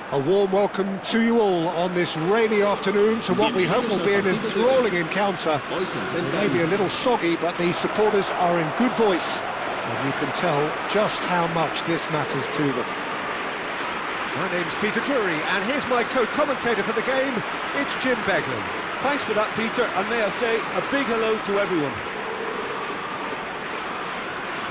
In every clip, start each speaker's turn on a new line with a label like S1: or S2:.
S1: A warm welcome to you all on this rainy afternoon to what we hope will be an enthralling encounter. It may be a little soggy, but the supporters are in good voice, and you can tell just how much this matters to them. My name's Peter Drury, and here's my co-commentator for the game, it's Jim Beglin.
S2: Thanks for that, Peter, and may I say a big hello to everyone.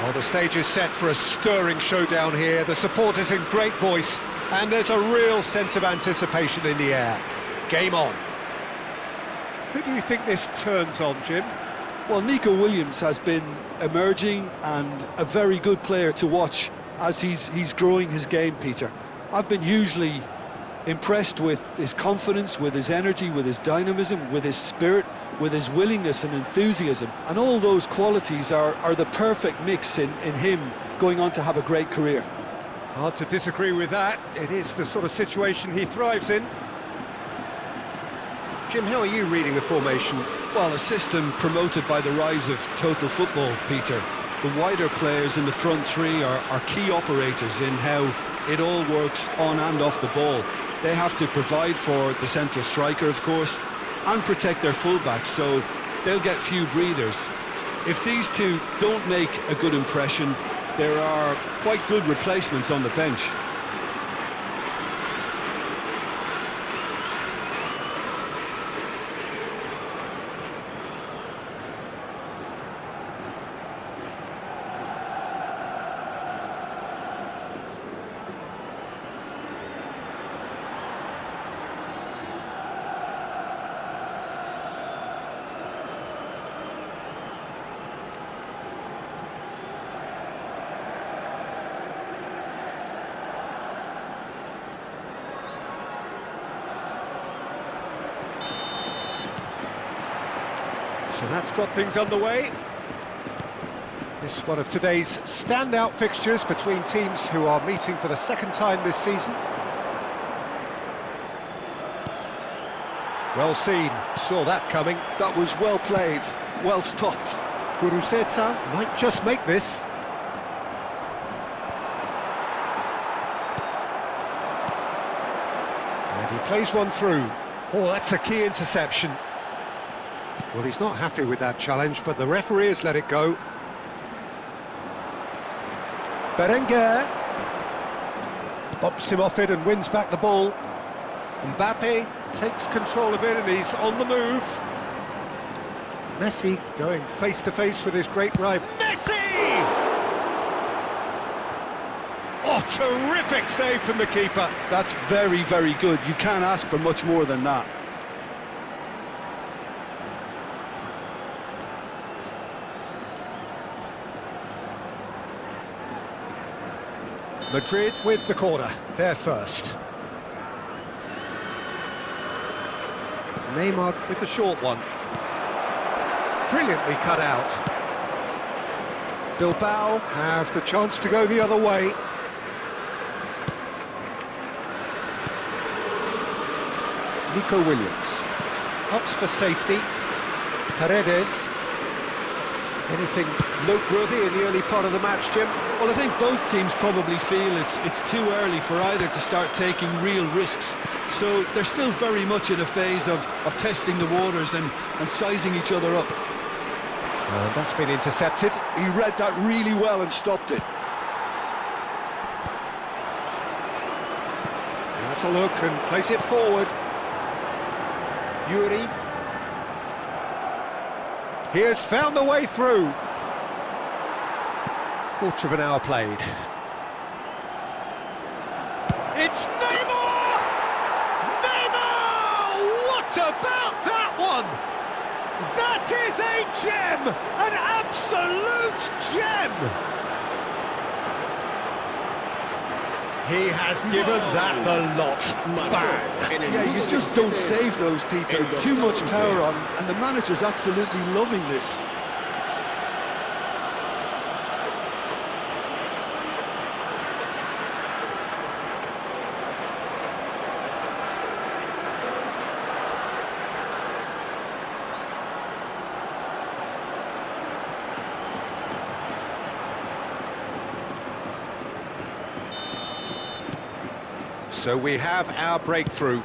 S1: Well, the stage is set for a stirring showdown here, the supporters in great voice, and there's a real sense of anticipation in the air. Game on. Who do you think this turns on, Jim?
S2: Well, Nico Williams has been emerging and a very good player to watch as he's growing his game, Peter. I've been hugely impressed with his confidence, with his energy, with his dynamism, with his spirit, with his willingness and enthusiasm. And all those qualities are the perfect mix in him going on to have a great career.
S1: Hard to disagree with that. It is the sort of situation he thrives in. Jim, how are you reading the formation?
S2: Well, a system promoted by the rise of total football, Peter. The wider players in the front three are key operators in how it all works on and off the ball. They have to provide for the central striker, of course, and protect their fullbacks, so they'll get few breathers. If these two don't make a good impression, there are quite good replacements on the bench.
S1: So that's got things underway. This is one of today's standout fixtures between teams who are meeting for the second time this season. Well seen, saw that coming.
S2: That was well played, well stopped.
S1: Guruceta might just make this. And he plays one through. Oh, that's a key interception. Well, he's not happy with that challenge, but the referee has let it go. Berenguer bops him off it and wins back the ball. Mbappe takes control of it and he's on the move. Messi going face-to-face with his great rival. Messi! Oh, terrific save from the keeper.
S2: That's very, very good. You can't ask for much more than that.
S1: Madrid with the corner, they're first. Neymar with the short one. Brilliantly cut out. Bilbao have the chance to go the other way. Nico Williams. Opts for safety. Paredes. Anything noteworthy in the early part of the match, Jim?
S2: Well, I think both teams probably feel it's too early for either to start taking real risks. So they're still very much in a phase of testing the waters and sizing each other up.
S1: And that's been intercepted.
S2: He read that really well and stopped it.
S1: That's a look and plays it forward. Yuri. He has found the way through. Quarter of an hour played. It's Neymar! Neymar! What about that one? That is a gem! An absolute gem! He has given that the lot. Bang!
S2: Yeah, you just don't save those, Peter. Too much power on, and the manager's absolutely loving this.
S1: So we have our breakthrough.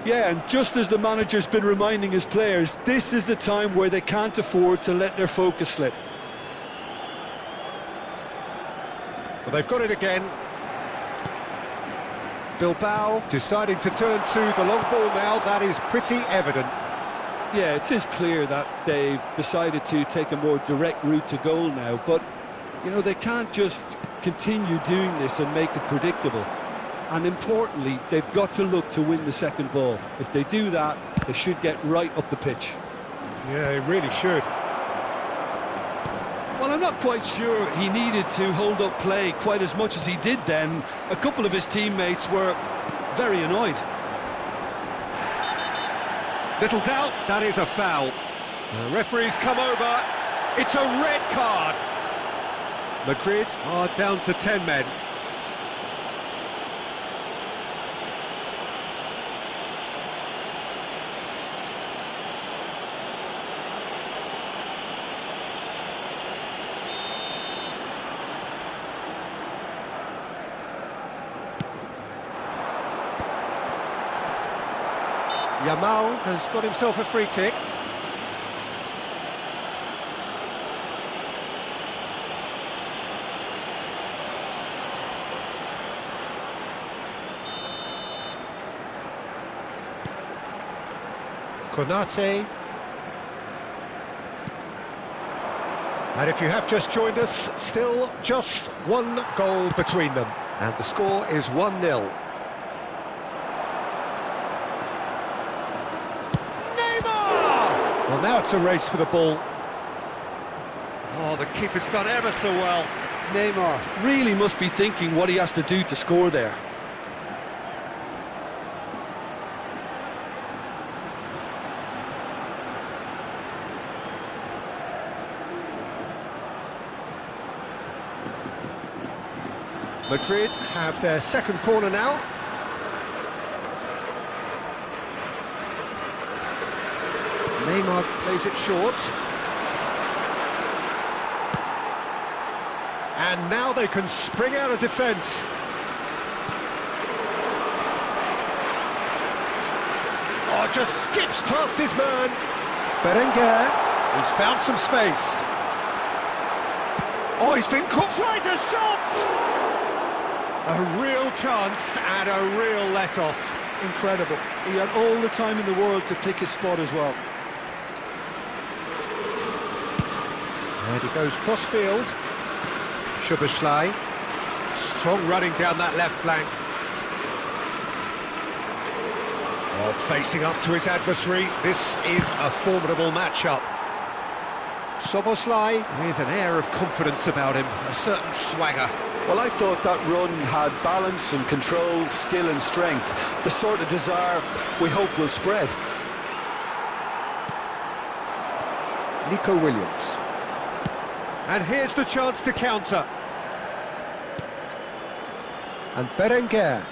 S2: Yeah, and just as the manager's been reminding his players, this is the time where they can't afford to let their focus slip.
S1: Well, they've got it again. Bilbao deciding to turn to the long ball now. That is pretty evident.
S2: Yeah, it is clear that they've decided to take a more direct route to goal now, but, you know, they can't just continue doing this and make it predictable. And importantly, they've got to look to win the second ball. If they do that, they should get right up the pitch.
S1: Yeah, they really should.
S2: Well, I'm not quite sure he needed to hold up play quite as much as he did then. A couple of his teammates were very annoyed.
S1: Little doubt, that is a foul. The referee's come over. It's a red card. Madrid are down to 10 men. Yamal has got himself a free kick. Konate. And if you have just joined us, still just one goal between them. And the score is 1-0. Well, now it's a race for the ball. Oh, the keeper's done ever so well.
S2: Neymar really must be thinking what he has to do to score there.
S1: Madrid have their second corner now. Neymar plays it short. And now they can spring out of defence. Oh, just skips past his man. Berenguer, he's found some space. Oh, he's been caught. Tries a shot! A real chance and a real let-off.
S2: Incredible. He had all the time in the world to pick his spot as well.
S1: And he goes cross-field. Szoboszlai. Strong running down that left flank. Oh, facing up to his adversary. This is a formidable matchup. Szoboszlai with an air of confidence about him, a certain swagger.
S2: Well, I thought that run had balance and control, skill and strength. The sort of desire we hope will spread.
S1: Nico Williams. And here's the chance to counter. And Berenguer.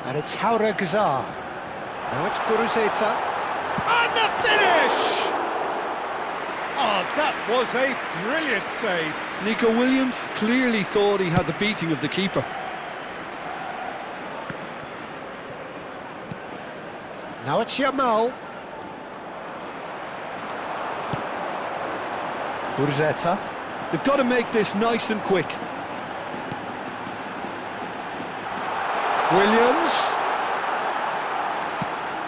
S1: And it's Hauregzar. Now it's Guruzeta. And the finish! Oh, that was a brilliant save.
S2: Nico Williams clearly thought he had the beating of the keeper.
S1: Now it's Yamal. Guruzeta.
S2: They've got to make this nice and quick.
S1: Williams.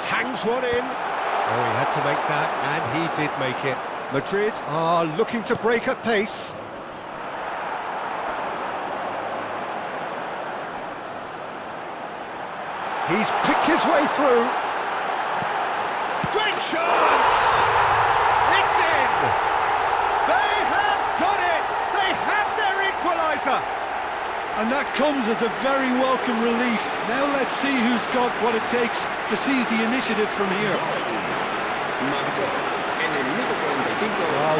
S1: Hangs one in. Oh, he had to make that, and he did make it. Madrid are looking to break at pace. He's picked his way through. Great chance! It's in! They have done it! They have their equaliser!
S2: And that comes as a very welcome relief. Now let's see who's got what it takes to seize the initiative from here.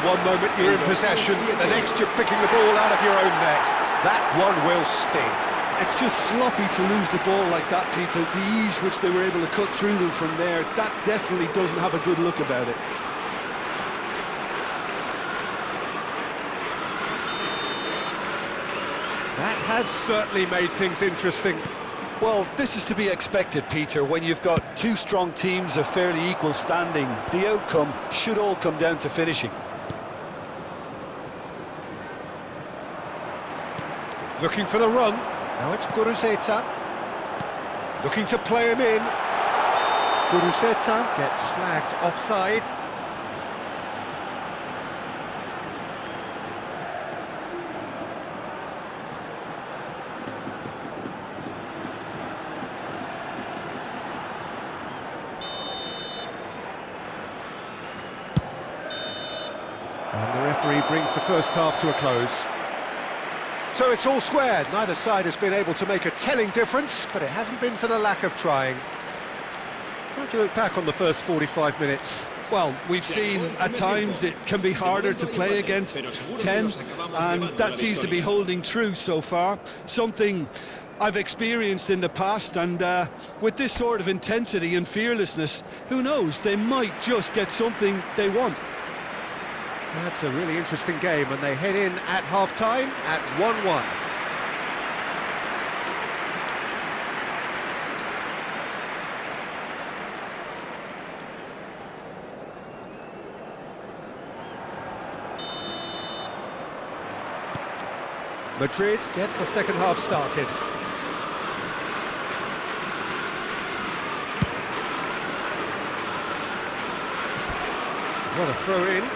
S1: One moment you're in possession, the next you're picking the ball out of your own net. That one will sting.
S2: It's just sloppy to lose the ball like that, Peter. The ease which they were able to cut through them from there, that definitely doesn't have a good look about it.
S1: That has certainly made things interesting.
S2: Well, this is to be expected, Peter. When you've got two strong teams of fairly equal standing, the outcome should all come down to finishing.
S1: Looking for the run. Now it's Guruzeta. Looking to play him in. Guruzeta gets flagged offside. And the referee brings the first half to a close. So it's all squared. Neither side has been able to make a telling difference, but it hasn't been for the lack of trying. How do you look back on the first 45 minutes?
S2: Well, we've seen at times it can be harder to play against 10, and that seems to be holding true so far. Something I've experienced in the past, and with this sort of intensity and fearlessness, who knows, they might just get something they want.
S1: That's a really interesting game, and they head in at half-time at 1-1. Madrid get the second half started. What a throw in.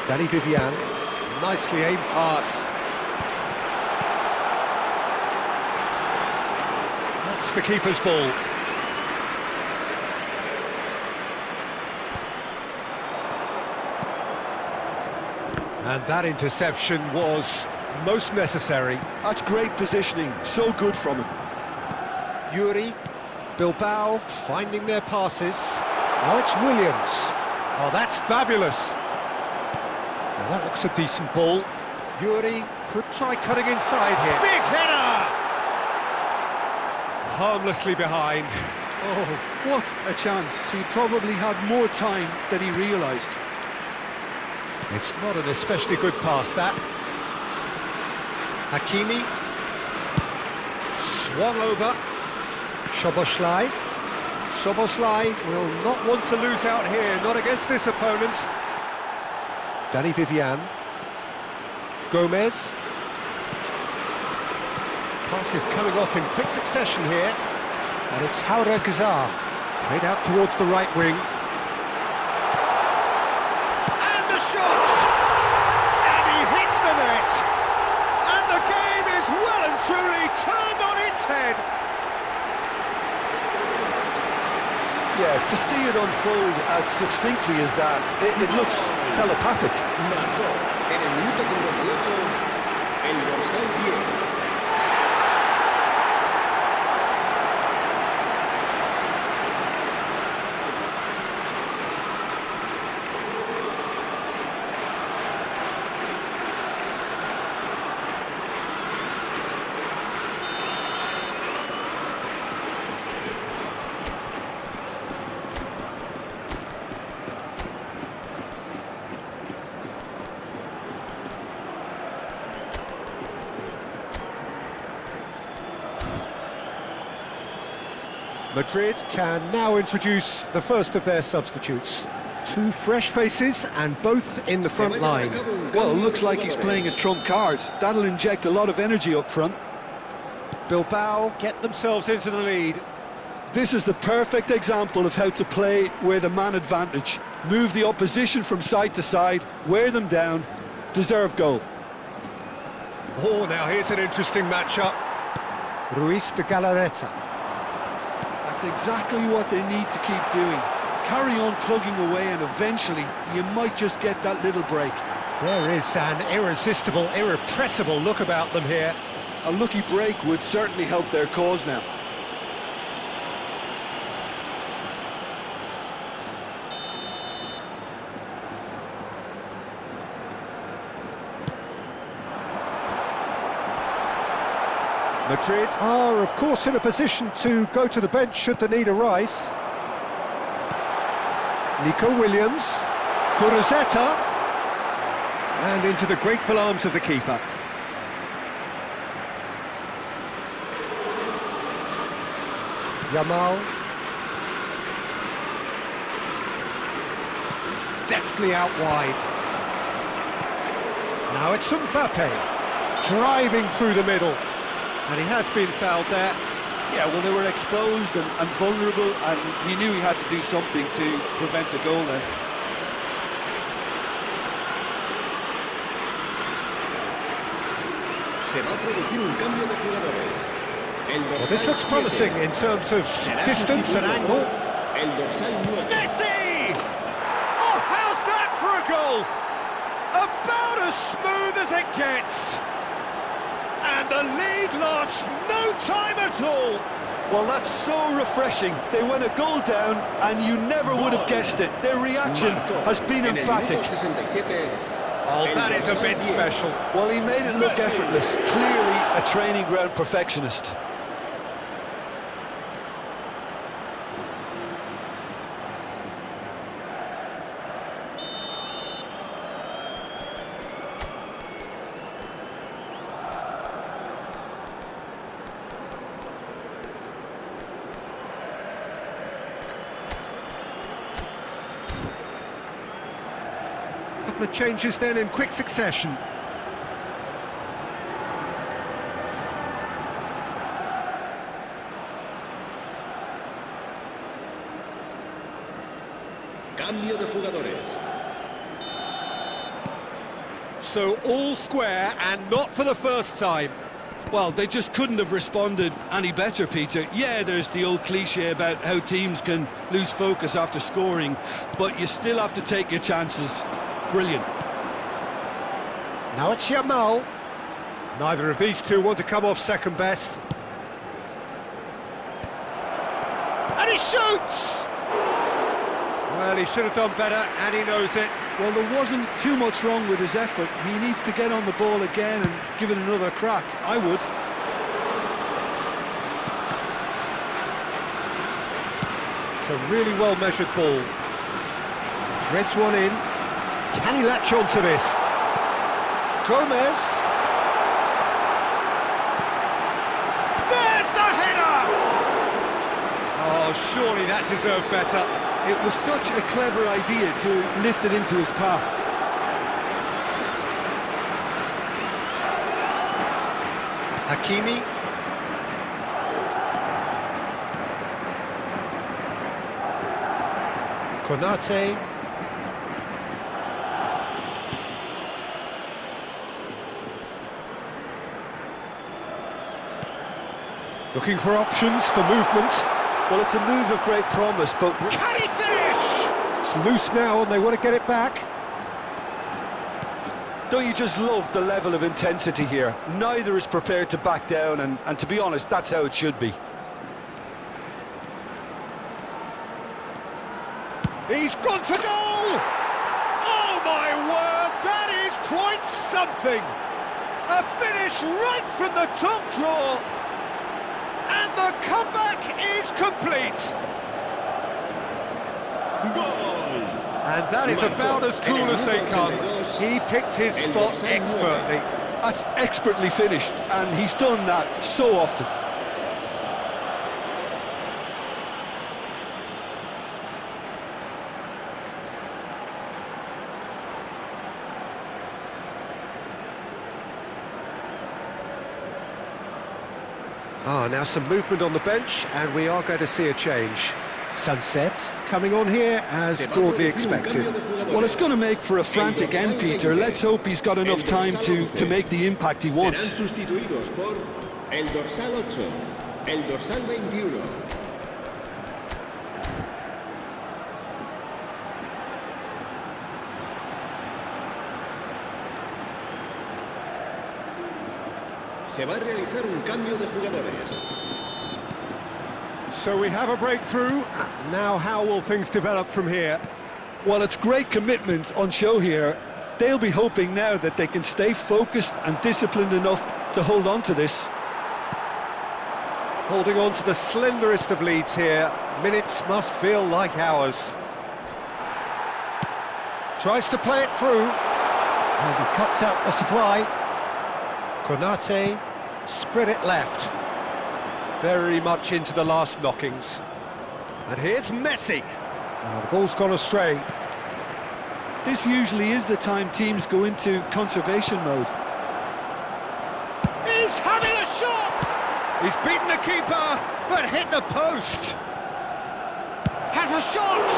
S1: Danny Vivian, nicely aimed pass. That's the keeper's ball. And that interception was most necessary.
S2: That's great positioning, so good from him.
S1: Yuri, Bilbao finding their passes. Now it's Williams. Oh, that's fabulous. Now that looks a decent ball. Yuri could try cutting inside here. Big header! Harmlessly behind.
S2: Oh, what a chance. He probably had more time than he realised.
S1: It's not an especially good pass, that. Hakimi. Swung over. Szoboszlai. Szoboszlai will not want to lose out here, not against this opponent. Danny Vivian. Gomez. Pass is coming off in quick succession here. And it's Haura Gazar. Played out towards the right wing. And the shot! And he hits the net! And the game is well and truly turned on its head!
S2: Yeah, to see it unfold as succinctly as that, it looks telepathic.
S3: Marcó en el minuto 58 el dorsal 10.
S1: Madrid can now introduce the first of their substitutes. Two fresh faces and both in the front line.
S2: Well, it looks like he's playing his trump card. That'll inject a lot of energy up front.
S1: Bilbao get themselves into the lead.
S2: This is the perfect example of how to play with a man advantage. Move the opposition from side to side, wear them down, deserve goal.
S1: Oh, now here's an interesting matchup. Ruiz de Galarreta.
S2: That's exactly what they need to keep doing. Carry on plugging away and eventually you might just get that little break.
S1: There is an irresistible, irrepressible look about them here.
S2: A lucky break would certainly help their cause now.
S1: Madrid are, of course, in a position to go to the bench should the need arise. Nico Williams, Kuruzeta, and into the grateful arms of the keeper. Yamal. Deftly out wide. Now it's Mbappe, driving through the middle. And he has been fouled there.
S2: Yeah, well, they were exposed and vulnerable, and he knew he had to do something to prevent a goal then.
S3: Se va a producir un cambio de jugadores.
S1: Well, this looks promising in terms of distance and angle.
S3: El dorsal 9.
S1: Messi! Oh, how's that for a goal? About as smooth as it gets. And the lead lasts no time at all.
S2: Well, that's so refreshing. They went a goal down, and you never would have guessed it. Their reaction has been emphatic.
S1: Oh, that is a bit special.
S2: Well, he made it look effortless. Clearly a training ground perfectionist.
S1: Couple of changes then in quick succession.
S3: Cambio de jugadores.
S1: So all square, and not for the first time.
S2: Well, they just couldn't have responded any better, Peter. Yeah, there's the old cliche about how teams can lose focus after scoring, but you still have to take your chances. Brilliant.
S1: Now it's Yamal. Neither of these two want to come off second best. And he shoots! Well, he should have done better, and he knows it.
S2: Well, there wasn't too much wrong with his effort. He needs to get on the ball again and give it another crack. I would.
S1: It's a really well-measured ball. Threads one in. Can he latch on to this? Gomez. There's the header! Oh, surely that deserved better.
S2: It was such a clever idea to lift it into his path.
S1: Hakimi. Konate. Looking for options for movement.
S2: Well, it's a move of great promise, but
S1: Can he finish? It's loose now and they want to get it back.
S2: don't you just love the level of intensity here? Neither is prepared to back down, and to be honest, that's how it should be.
S1: He's gone for goal! Oh my word, that is quite something! A finish right from the top draw, and the comeback is complete!
S3: Gol.
S1: And that is about as cool as they come. He picked his spot expertly.
S2: That's expertly finished, and he's done that so often.
S1: Now some movement on the bench, and we are going to see a change. Sunset coming on here as broadly expected.
S2: Well, it's going to make for a frantic end, Peter. Let's hope he's got enough time to make the impact he wants.
S3: Serán sustituidos por el dorsal 8, el dorsal 21. Se va a realizar un cambio de jugadores.
S1: So we have a breakthrough. Now how will things develop from here?
S2: Well, it's great commitment on show here. They'll be hoping now that they can stay focused and disciplined enough to hold on to this.
S1: Holding on to the slenderest of leads here. Minutes must feel like hours. Tries to play it through. And he cuts out the supply. Konate spread it left. Very much into the last knockings. And here's Messi. Now the ball's gone astray.
S2: This usually is the time teams go into conservation mode.
S1: He's having a shot! He's beaten the keeper, but hit the post. Has a shot!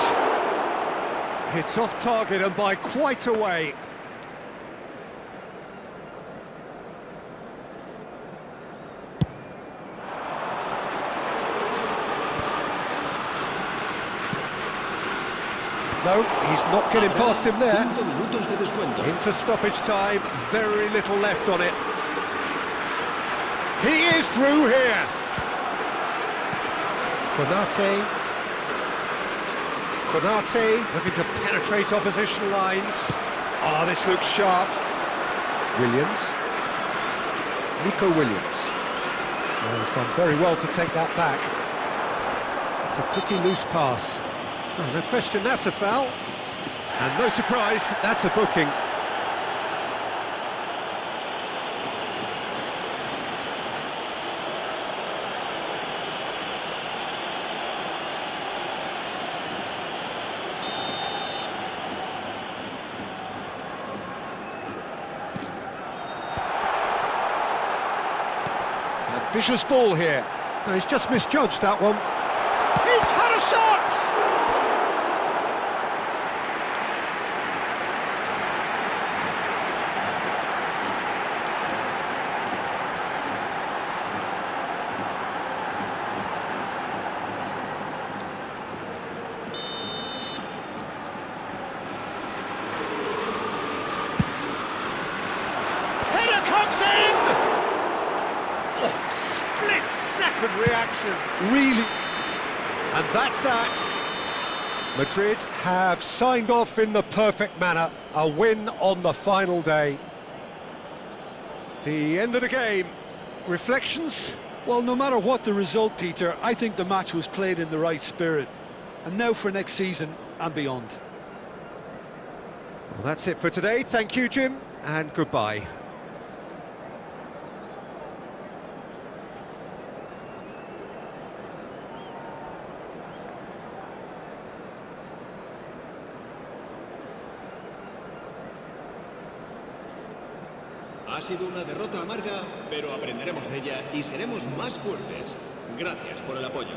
S1: It's off target and by quite a way. No, he's not getting past him there.
S3: 5 minutos de descuento.
S1: Into stoppage time, very little left on it. He is through here. Konate looking to penetrate opposition lines. Oh, this looks sharp. Williams. Nico Williams. Oh, he's done very well to take that back. It's a pretty loose pass. Oh, no question, that's a foul. And no surprise, that's a booking. Ambitious ball here. No, he's just misjudged that one. He's had a shot! Header comes in! Oh, split-second reaction.
S2: Really?
S1: And that's that. Madrid have signed off in the perfect manner. A win on the final day. The end of the game. Reflections?
S2: Well, no matter what the result, Peter, I think the match was played in the right spirit. And now for next season and beyond.
S1: Well, that's it for today. Thank you, Jim, and goodbye.
S3: Ha sido una derrota amarga, pero aprenderemos de ella y seremos más fuertes. Gracias por el apoyo.